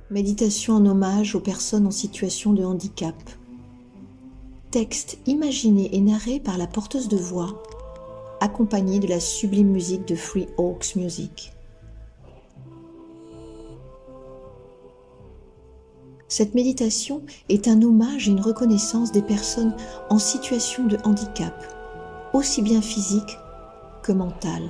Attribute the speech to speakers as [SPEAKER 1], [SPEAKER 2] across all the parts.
[SPEAKER 1] Méditation en hommage aux personnes en situation de handicap. Texte imaginé et narré par la porteuse de voix, accompagnée de la sublime musique de Free Hawks Music. Cette méditation est un hommage et une reconnaissance des personnes en situation de handicap, aussi bien physique que mental.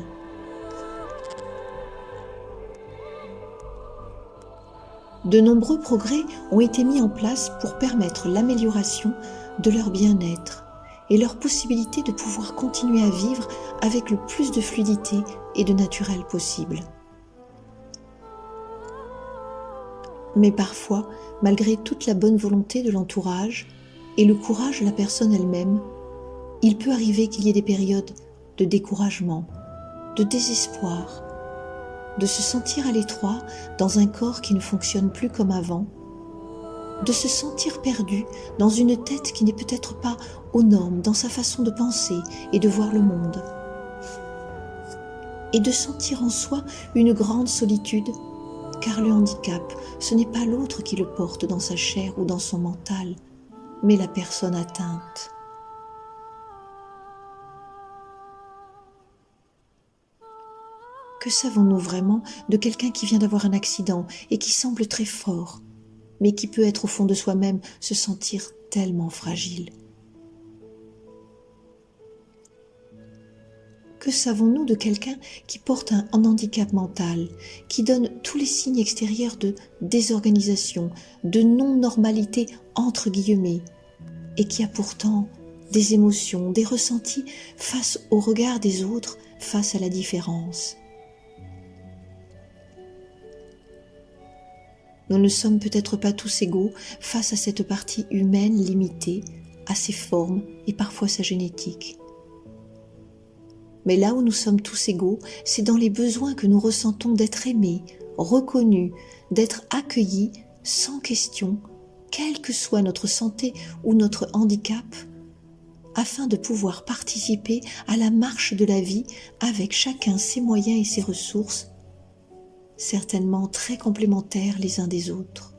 [SPEAKER 1] De nombreux progrès ont été mis en place pour permettre l'amélioration de leur bien-être et leur possibilité de pouvoir continuer à vivre avec le plus de fluidité et de naturel possible. Mais parfois, malgré toute la bonne volonté de l'entourage et le courage de la personne elle-même, il peut arriver qu'il y ait des périodes de découragement, de désespoir, de se sentir à l'étroit dans un corps qui ne fonctionne plus comme avant, de se sentir perdu dans une tête qui n'est peut-être pas aux normes dans sa façon de penser et de voir le monde, et de sentir en soi une grande solitude, car le handicap, ce n'est pas l'autre qui le porte dans sa chair ou dans son mental, mais la personne atteinte. Que savons-nous vraiment de quelqu'un qui vient d'avoir un accident et qui semble très fort, mais qui peut être au fond de soi-même se sentir tellement fragile? Que savons-nous de quelqu'un qui porte un handicap mental, qui donne tous les signes extérieurs de désorganisation, de non-normalité entre guillemets, et qui a pourtant des émotions, des ressentis face au regard des autres, face à la différence? Nous ne sommes peut-être pas tous égaux face à cette partie humaine limitée, à ses formes et parfois sa génétique. Mais là où nous sommes tous égaux, c'est dans les besoins que nous ressentons d'être aimés, reconnus, d'être accueillis sans question, quelle que soit notre santé ou notre handicap, afin de pouvoir participer à la marche de la vie avec chacun ses moyens et ses ressources, certainement très complémentaires les uns des autres.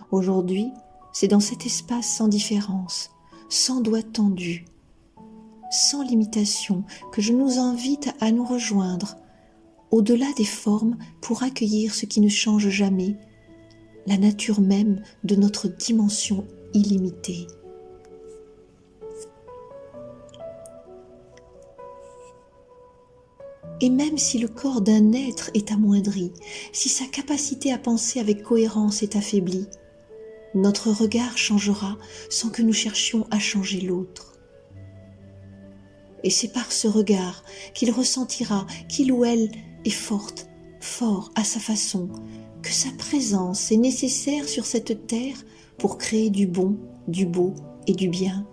[SPEAKER 1] Aujourd'hui, c'est dans cet espace sans différence, sans doigt tendu, sans limitation, que je nous invite à nous rejoindre, au-delà des formes, pour accueillir ce qui ne change jamais, la nature même de notre dimension illimitée. Et même si le corps d'un être est amoindri, si sa capacité à penser avec cohérence est affaiblie, notre regard changera sans que nous cherchions à changer l'autre. Et c'est par ce regard qu'il ressentira qu'il ou elle est forte, fort à sa façon, que sa présence est nécessaire sur cette terre pour créer du bon, du beau et du bien.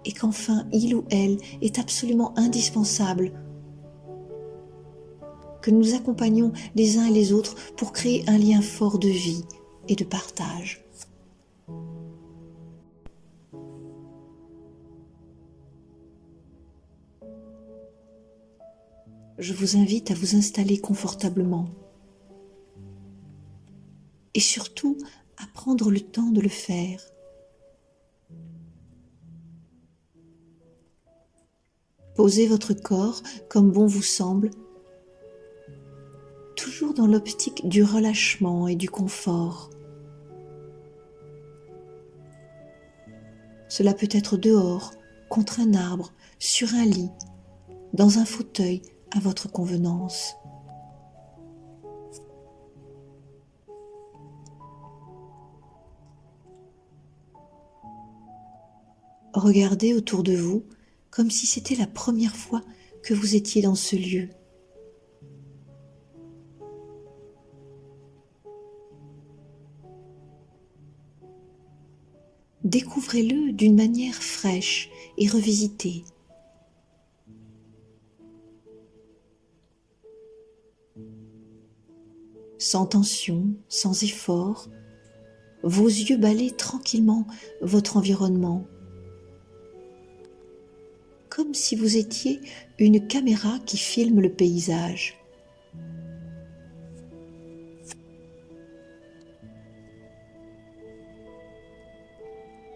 [SPEAKER 1] Et qu'enfin il ou elle est absolument indispensable, que nous accompagnons les uns et les autres pour créer un lien fort de vie et de partage. Je vous invite à vous installer confortablement et surtout à prendre le temps de le faire. Posez votre corps comme bon vous semble, toujours dans l'optique du relâchement et du confort. Cela peut être dehors, contre un arbre, sur un lit, dans un fauteuil à votre convenance. Regardez autour de vous comme si c'était la première fois que vous étiez dans ce lieu. Découvrez-le d'une manière fraîche et revisitée. Sans tension, sans effort, vos yeux balayent tranquillement votre environnement. comme si vous étiez une caméra qui filme le paysage.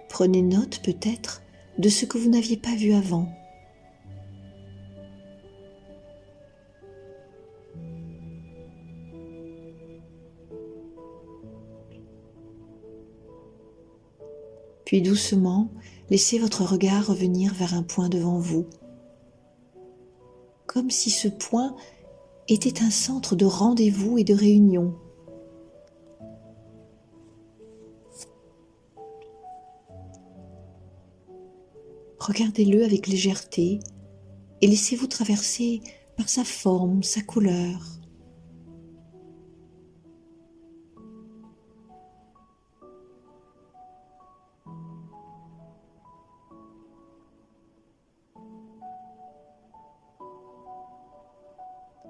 [SPEAKER 1] Prenez note peut-être de ce que vous n'aviez pas vu avant. Puis doucement, laissez votre regard revenir vers un point devant vous, comme si ce point était un centre de rendez-vous et de réunion. Regardez-le avec légèreté et laissez-vous traverser par sa forme, sa couleur.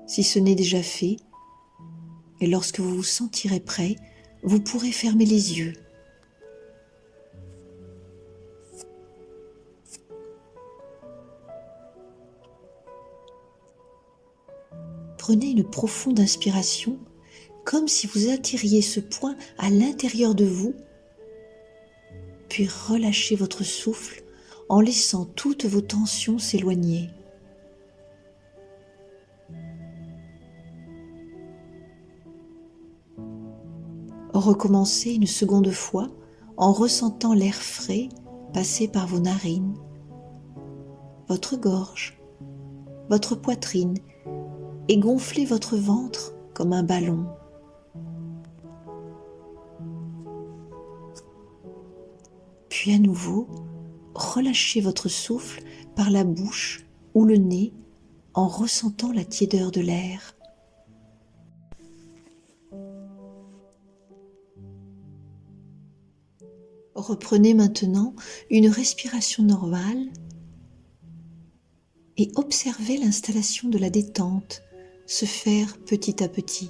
[SPEAKER 1] Si ce n'est déjà fait, et lorsque vous vous sentirez prêt, vous pourrez fermer les yeux. Prenez une profonde inspiration, comme si vous attiriez ce point à l'intérieur de vous, puis relâchez votre souffle en laissant toutes vos tensions s'éloigner. Recommencez une seconde fois en ressentant l'air frais passer par vos narines, votre gorge, votre poitrine et gonfler votre ventre comme un ballon. Puis à nouveau, relâchez votre souffle par la bouche ou le nez en ressentant la tiédeur de l'air. Reprenez maintenant une respiration normale et observez l'installation de la détente se faire petit à petit.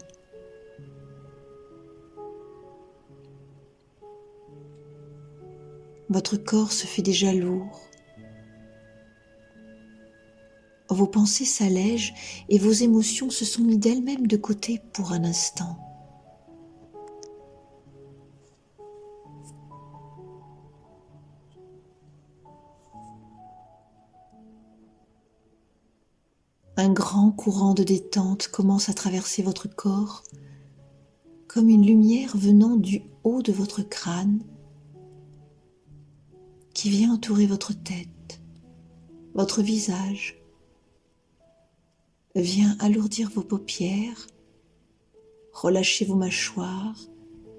[SPEAKER 1] Votre corps se fait déjà lourd. Vos pensées s'allègent et vos émotions se sont mises d'elles-mêmes de côté pour un instant. Un grand courant de détente commence à traverser votre corps, comme une lumière venant du haut de votre crâne, qui vient entourer votre tête, votre visage, vient alourdir vos paupières, relâcher vos mâchoires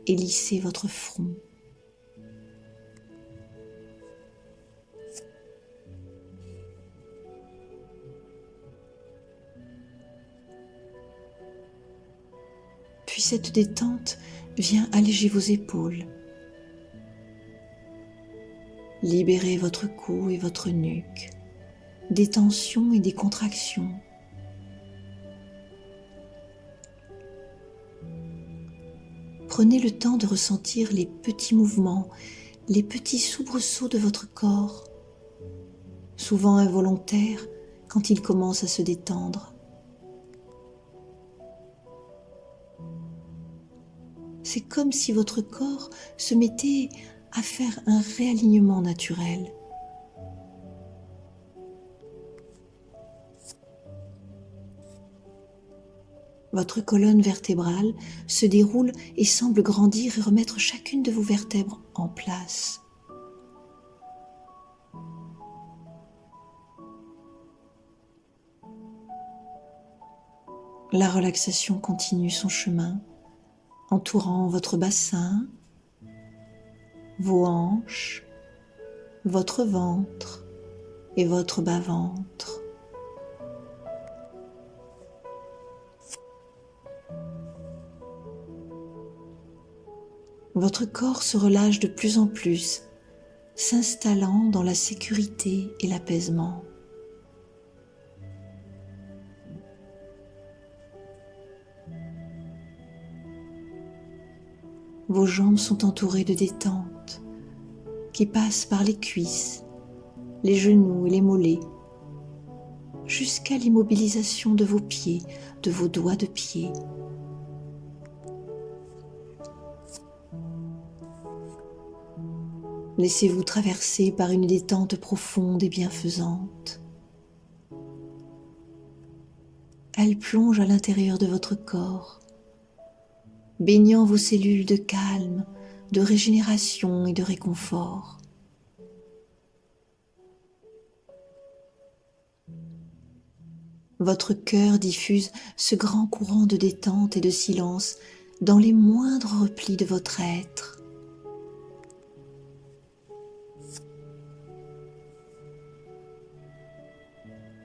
[SPEAKER 1] et lisser votre front. Puis cette détente vient alléger vos épaules, libérer votre cou et votre nuque, des tensions et des contractions. Prenez le temps de ressentir les petits mouvements, les petits soubresauts de votre corps, souvent involontaires quand il commence à se détendre. C'est comme si votre corps se mettait à faire un réalignement naturel. Votre colonne vertébrale se déroule et semble grandir et remettre chacune de vos vertèbres en place. La relaxation continue son chemin, entourant votre bassin, vos hanches, votre ventre et votre bas-ventre. Votre corps se relâche de plus en plus, s'installant dans la sécurité et l'apaisement. Vos jambes sont entourées de détente qui passe par les cuisses, les genoux et les mollets, jusqu'à l'immobilisation de vos pieds, de vos doigts de pied. Laissez-vous traverser par une détente profonde et bienfaisante. Elle plonge à l'intérieur de votre corps, baignant vos cellules de calme, de régénération et de réconfort. Votre cœur diffuse ce grand courant de détente et de silence dans les moindres replis de votre être.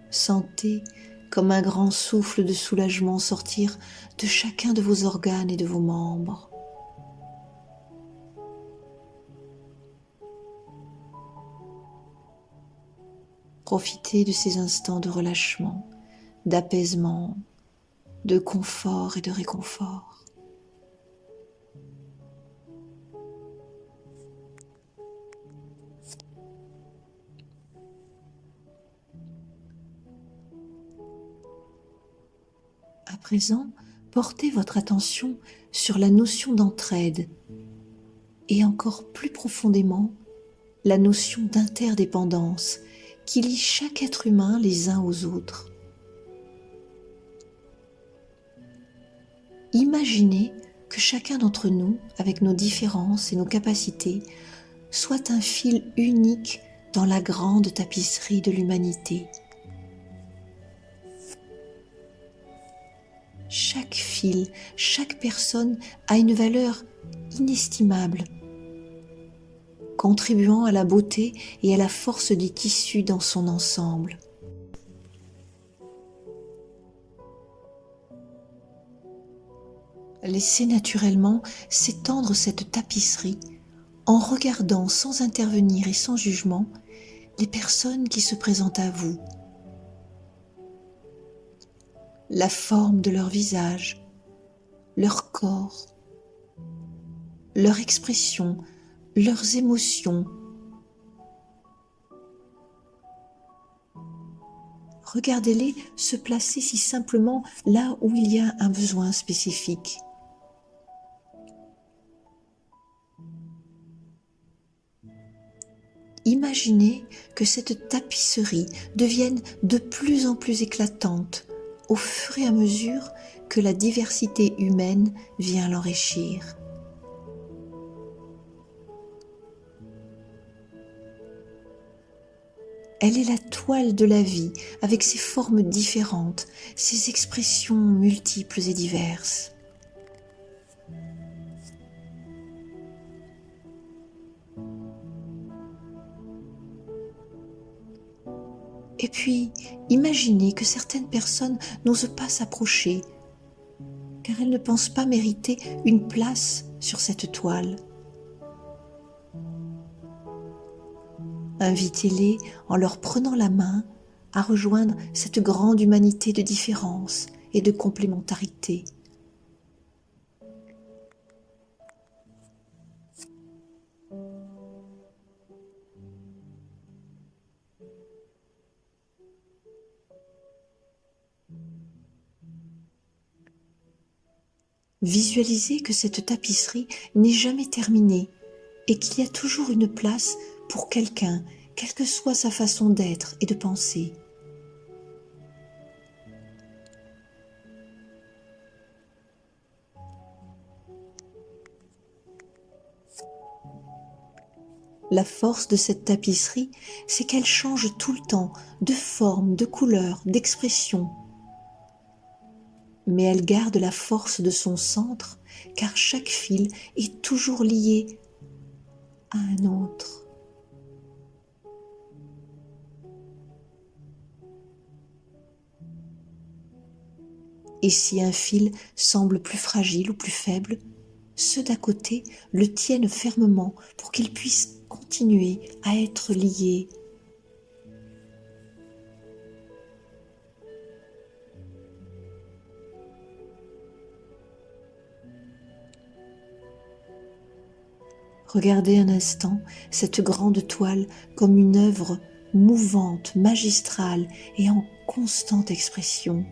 [SPEAKER 1] Sentez comme un grand souffle de soulagement sortir de chacun de vos organes et de vos membres. Profitez de ces instants de relâchement, d'apaisement, de confort et de réconfort. À présent, portez votre attention sur la notion d'entraide et encore plus profondément la notion d'interdépendance qui lie chaque être humain les uns aux autres. Imaginez que chacun d'entre nous, avec nos différences et nos capacités, soit un fil unique dans la grande tapisserie de l'humanité. Chaque fil, chaque personne a une valeur inestimable, contribuant à la beauté et à la force du tissu dans son ensemble. Laissez naturellement s'étendre cette tapisserie en regardant sans intervenir et sans jugement les personnes qui se présentent à vous. La forme de leur visage, leur corps, leur expression, leurs émotions. Regardez-les se placer si simplement là où il y a un besoin spécifique. Imaginez que cette tapisserie devienne de plus en plus éclatante au fur et à mesure que la diversité humaine vient l'enrichir. Elle est la toile de la vie avec ses formes différentes, ses expressions multiples et diverses. Et puis, imaginez que certaines personnes n'osent pas s'approcher, car elles ne pensent pas mériter une place sur cette toile. Invitez-les en leur prenant la main à rejoindre cette grande humanité de différence et de complémentarité. Visualisez que cette tapisserie n'est jamais terminée et qu'il y a toujours une place pour quelqu'un, quelle que soit sa façon d'être et de penser. La force de cette tapisserie, c'est qu'elle change tout le temps de forme, de couleur, d'expression. Mais elle garde la force de son centre, car chaque fil est toujours lié à un autre. Et si un fil semble plus fragile ou plus faible, ceux d'à côté le tiennent fermement pour qu'il puisse continuer à être lié. Regardez un instant cette grande toile comme une œuvre mouvante, magistrale et en constante expression.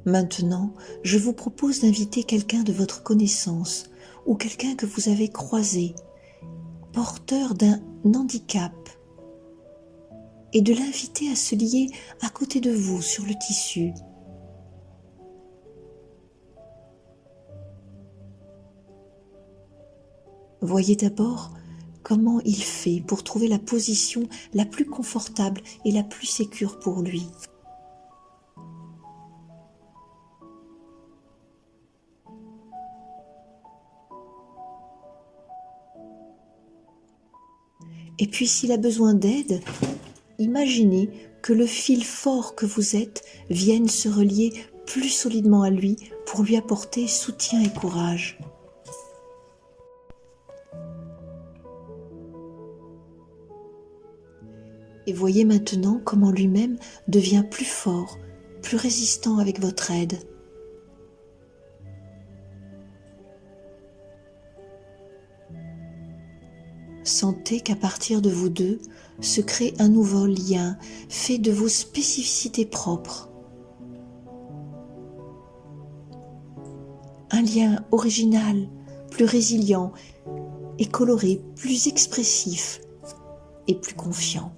[SPEAKER 1] Maintenant, je vous propose d'inviter quelqu'un de votre connaissance ou quelqu'un que vous avez croisé, porteur d'un handicap, et de l'inviter à se lier à côté de vous sur le tissu. Voyez d'abord comment il fait pour trouver la position la plus confortable et la plus sécure pour lui. Et puis s'il a besoin d'aide, imaginez que le fil fort que vous êtes vienne se relier plus solidement à lui pour lui apporter soutien et courage. Et voyez maintenant comment lui-même devient plus fort, plus résistant avec votre aide. Sentez qu'à partir de vous deux se crée un nouveau lien fait de vos spécificités propres. Un lien original, plus résilient et coloré, plus expressif et plus confiant.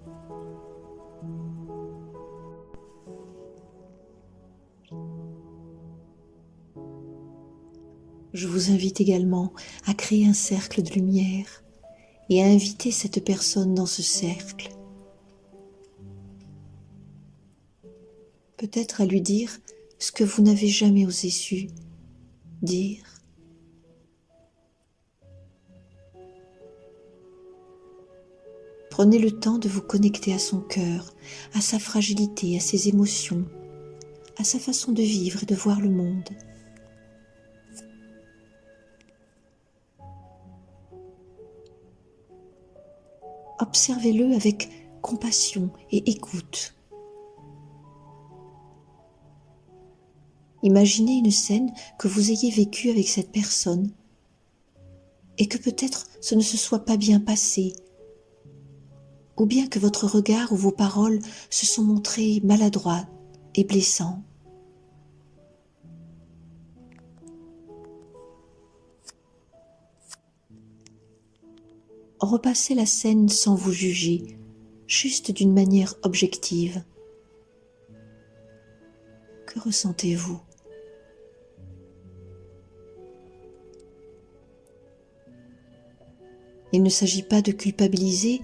[SPEAKER 1] Je vous invite également à créer un cercle de lumière et à inviter cette personne dans ce cercle. Peut-être à lui dire ce que vous n'avez jamais osé dire. Prenez le temps de vous connecter à son cœur, à sa fragilité, à ses émotions, à sa façon de vivre et de voir le monde. Observez-le avec compassion et écoute. Imaginez une scène que vous ayez vécue avec cette personne et que peut-être ce ne se soit pas bien passé, ou bien que votre regard ou vos paroles se sont montrés maladroits et blessants. Repassez la scène sans vous juger, juste d'une manière objective. Que ressentez-vous ? Il ne s'agit pas de culpabiliser,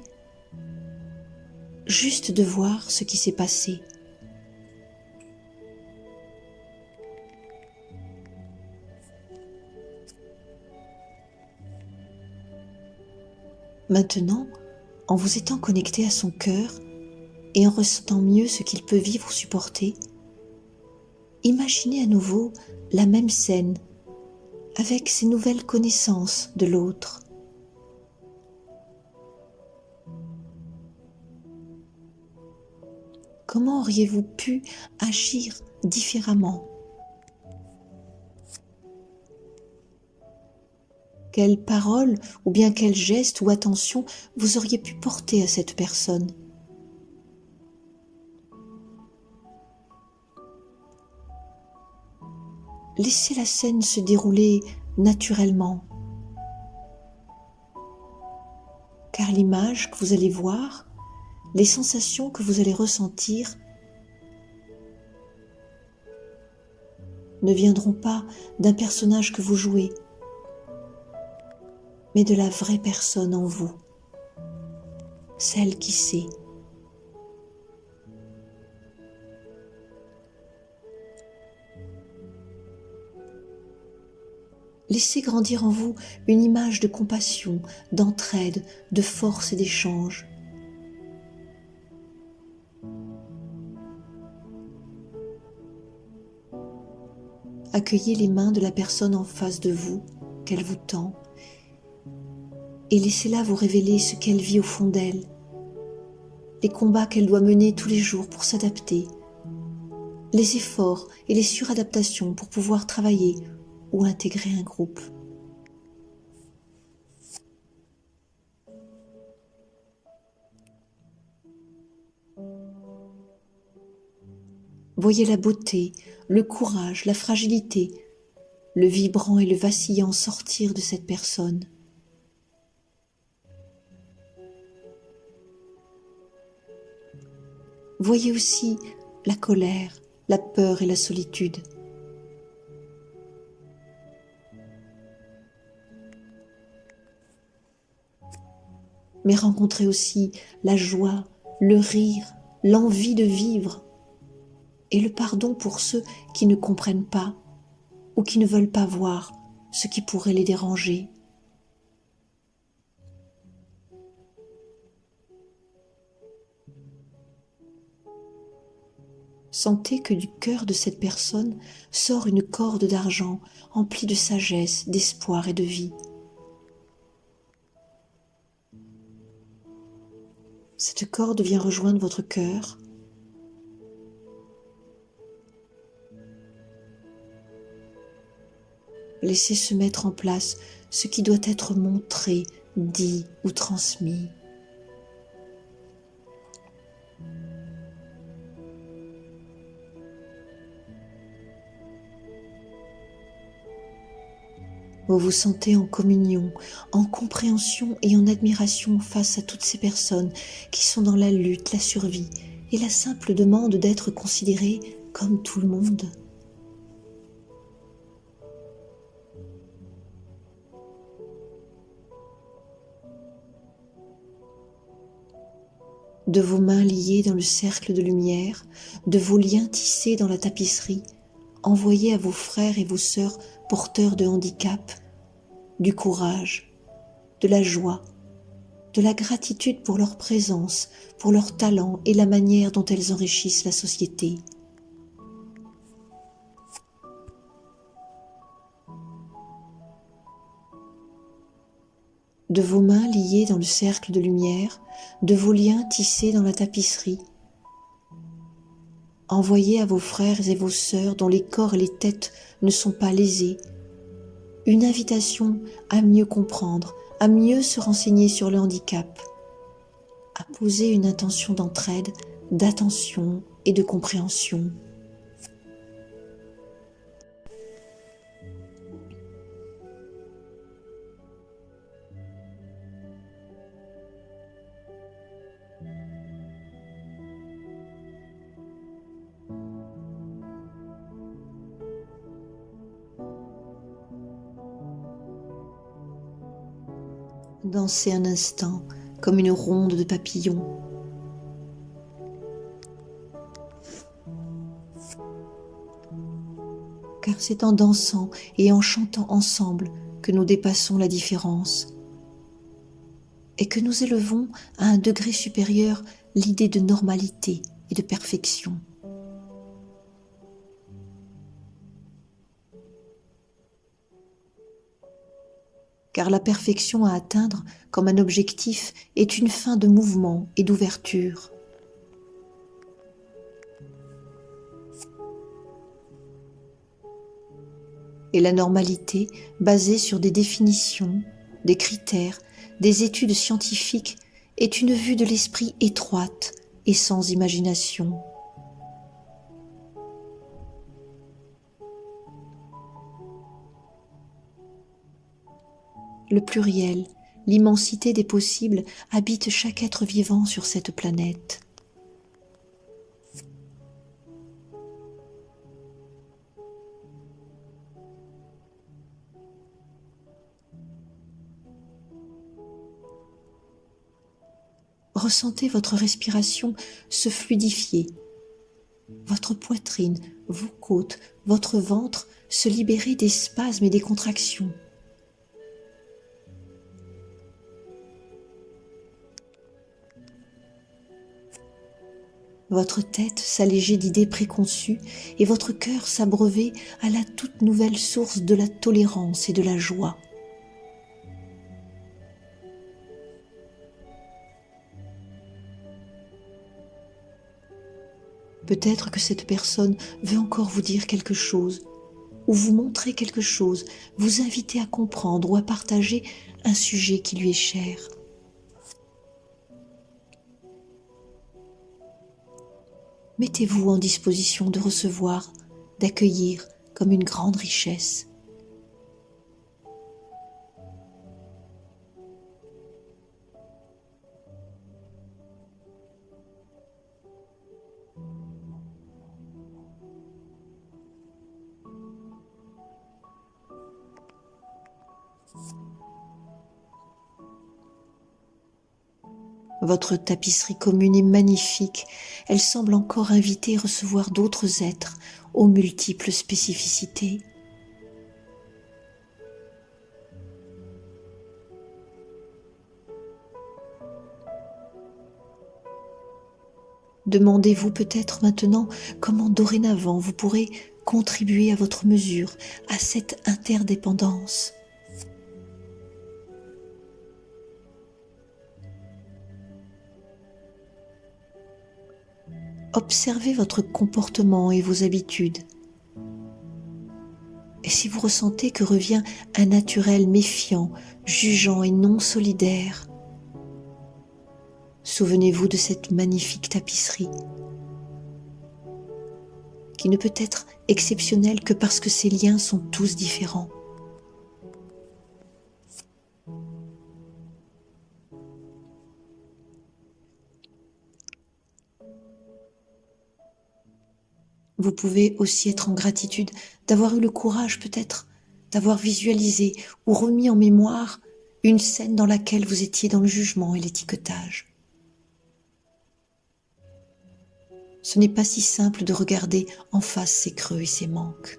[SPEAKER 1] juste de voir ce qui s'est passé. Maintenant, en vous étant connecté à son cœur et en ressentant mieux ce qu'il peut vivre ou supporter, imaginez à nouveau la même scène avec ces nouvelles connaissances de l'autre. Comment auriez-vous pu agir différemment ? Quelles paroles ou bien quel geste ou attention vous auriez pu porter à cette personne ? Laissez la scène se dérouler naturellement, car l'image que vous allez voir, les sensations que vous allez ressentir ne viendront pas d'un personnage que vous jouez, mais de la vraie personne en vous, celle qui sait. Laissez grandir en vous une image de compassion, d'entraide, de force et d'échange. Accueillez les mains de la personne en face de vous, qu'elle vous tend, et laissez-la vous révéler ce qu'elle vit au fond d'elle. les combats qu'elle doit mener tous les jours pour s'adapter, les efforts et les suradaptations pour pouvoir travailler ou intégrer un groupe. Voyez la beauté, le courage, la fragilité, le vibrant et le vacillant sortir de cette personne. Voyez aussi la colère, la peur et la solitude. Mais rencontrez aussi la joie, le rire, l'envie de vivre et le pardon pour ceux qui ne comprennent pas ou qui ne veulent pas voir ce qui pourrait les déranger. Sentez que du cœur de cette personne sort une corde d'argent emplie de sagesse, d'espoir et de vie. Cette corde vient rejoindre votre cœur. Laissez se mettre en place ce qui doit être montré, dit ou transmis. Vous vous sentez en communion, en compréhension et en admiration face à toutes ces personnes qui sont dans la lutte, la survie et la simple demande d'être considérées comme tout le monde. De vos mains liées dans le cercle de lumière, de vos liens tissés dans la tapisserie, envoyez à vos frères et vos sœurs porteurs de handicap du courage, de la joie, de la gratitude pour leur présence, pour leur talent et la manière dont elles enrichissent la société. De vos mains liées dans le cercle de lumière, de vos liens tissés dans la tapisserie, envoyez à vos frères et vos sœurs dont les corps et les têtes ne sont pas lésés, une invitation à mieux comprendre, à mieux se renseigner sur le handicap, à poser une intention d'entraide, d'attention et de compréhension. Dansez un instant comme une ronde de papillons. Car c'est en dansant et en chantant ensemble que nous dépassons la différence et que nous élevons à un degré supérieur l'idée de normalité et de perfection. Car la perfection à atteindre comme un objectif est une fin de mouvement et d'ouverture. Et la normalité, basée sur des définitions, des critères, des études scientifiques, est une vue de l'esprit étroite et sans imagination. Le pluriel, l'immensité des possibles habite chaque être vivant sur cette planète. Ressentez votre respiration se fluidifier, votre poitrine, vos côtes, votre ventre se libérer des spasmes et des contractions. Votre tête s'alléger d'idées préconçues et votre cœur s'abreuver à la toute nouvelle source de la tolérance et de la joie. Peut-être que cette personne veut encore vous dire quelque chose, ou vous montrer quelque chose, vous inviter à comprendre ou à partager un sujet qui lui est cher. Mettez-vous en disposition de recevoir, d'accueillir comme une grande richesse. Votre tapisserie commune est magnifique, elle semble encore inviter à recevoir d'autres êtres aux multiples spécificités. Demandez-vous peut-être maintenant comment dorénavant vous pourrez contribuer à votre mesure, à cette interdépendance. Observez votre comportement et vos habitudes. Et si vous ressentez que revient un naturel méfiant, jugeant et non solidaire, souvenez-vous de cette magnifique tapisserie qui ne peut être exceptionnelle que parce que ses liens sont tous différents. Vous pouvez aussi être en gratitude d'avoir eu le courage peut-être d'avoir visualisé ou remis en mémoire une scène dans laquelle vous étiez dans le jugement et l'étiquetage. Ce n'est pas si simple de regarder en face ses creux et ses manques.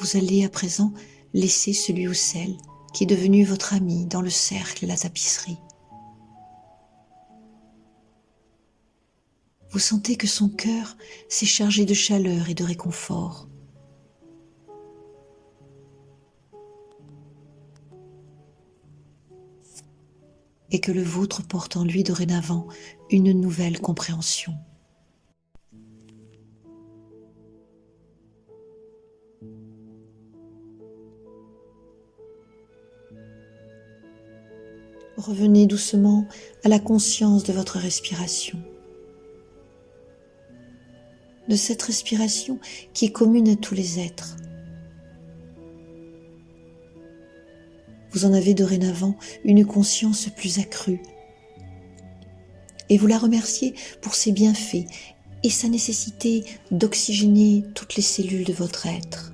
[SPEAKER 1] Vous allez à présent laisser celui ou celle qui est devenu votre ami dans le cercle et la tapisserie. Vous sentez que son cœur s'est chargé de chaleur et de réconfort. Et que le vôtre porte en lui dorénavant une nouvelle compréhension. Revenez doucement à la conscience de votre respiration. De cette respiration qui est commune à tous les êtres. Vous en avez dorénavant une conscience plus accrue. Et vous la remerciez pour ses bienfaits et sa nécessité d'oxygéner toutes les cellules de votre être.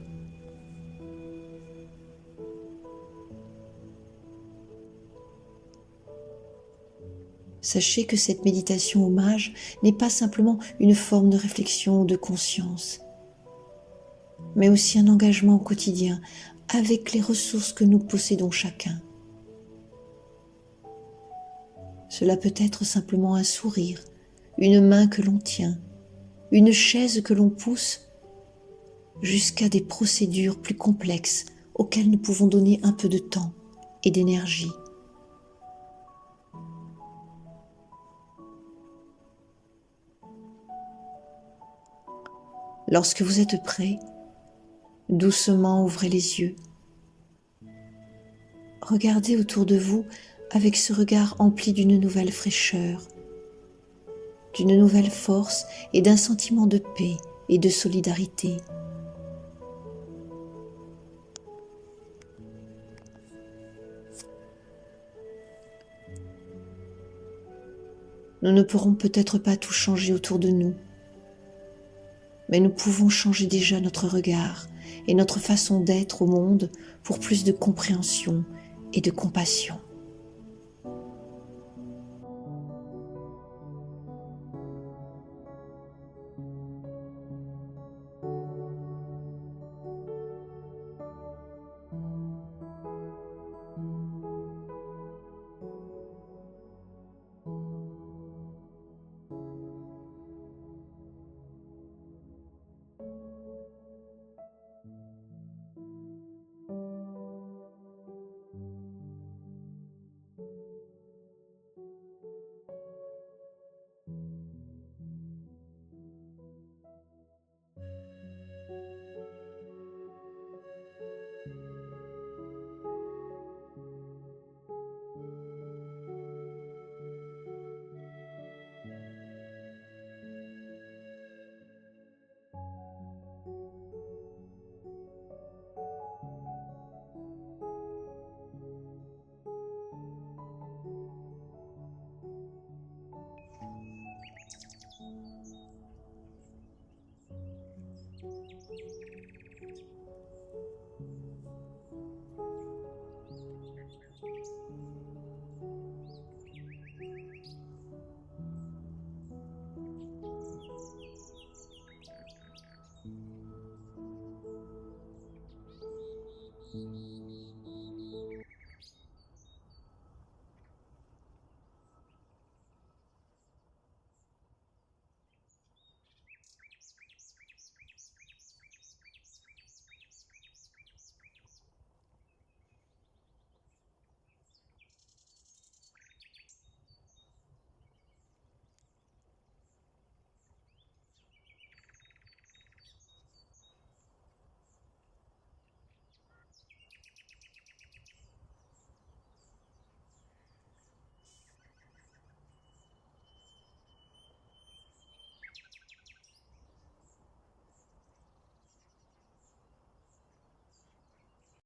[SPEAKER 1] Sachez que cette méditation hommage n'est pas simplement une forme de réflexion ou de conscience, mais aussi un engagement au quotidien avec les ressources que nous possédons chacun. Cela peut être simplement un sourire, une main que l'on tient, une chaise que l'on pousse, jusqu'à des procédures plus complexes auxquelles nous pouvons donner un peu de temps et d'énergie. Lorsque vous êtes prêt, doucement ouvrez les yeux. Regardez autour de vous avec ce regard empli d'une nouvelle fraîcheur, d'une nouvelle force et d'un sentiment de paix et de solidarité. Nous ne pourrons peut-être pas tout changer autour de nous, mais nous pouvons changer déjà notre regard et notre façon d'être au monde pour plus de compréhension et de compassion.